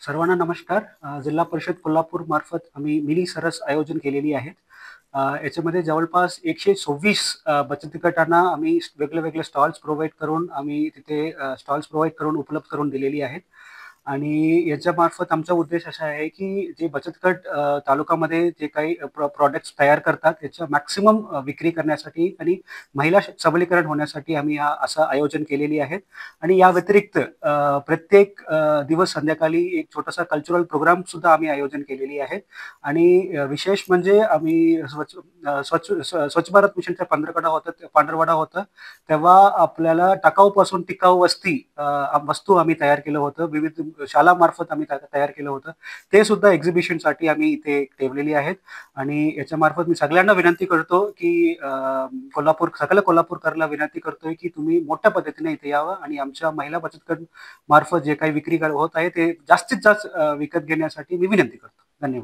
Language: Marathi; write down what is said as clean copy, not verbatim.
सर्वांना नमस्कार. जिल्हा परिषद कोल्हापूर मार्फत आम्ही मिनी सरस आयोजन केलेली आहेत. याच्यामध्ये जवळपास 126 बचत गटांना आम्ही वेगळे-वेगळे स्टॉल्स प्रोव्हाईड करून आम्ही तिथे स्टॉल्स प्रोव्हाईड करून उपलब्ध करून दिलेली आहेत. आणि याच्यामार्फत आमचा उद्देश असा आहे, की जे बचत गट तालुक्यामध्ये जे काही प्रॉडक्ट्स तयार करतात, त्याचं मॅक्सिमम विक्री करण्यासाठी आणि महिला सबलीकरण होण्यासाठी आम्ही असं आयोजन केलेली आहे. आणि या व्यतिरिक्त प्रत्येक दिवस संध्याकाळी एक छोटासा कल्चरल प्रोग्राम सुद्धा आम्ही आयोजन केलेली आहे. आणि विशेष म्हणजे आम्ही स्वच्छ भारत मिशनचा पंधरवडा होता, तेव्हा आपल्याला टाकाऊपासून टिकाऊ वस्तू आम्ही तयार केलं होतं. विविध शालामार्फत आम्ही तयार केलं होतं. ते सुद्धा एक्झिबिशनसाठी आम्ही इथे ठेवलेली आहेत. आणि याच्यामार्फत मी सगळ्यांना विनंती करतो, की सगळ्या कोल्हापूरकरांना विनंती करतोय, की तुम्ही मोठ्या पद्धतीने इथे यावं आणि आमच्या महिला बचत गट मार्फत जे काही विक्री होत आहे, ते जास्तीत जास्त विकत घेण्यासाठी मी विनंती करतो. धन्यवाद.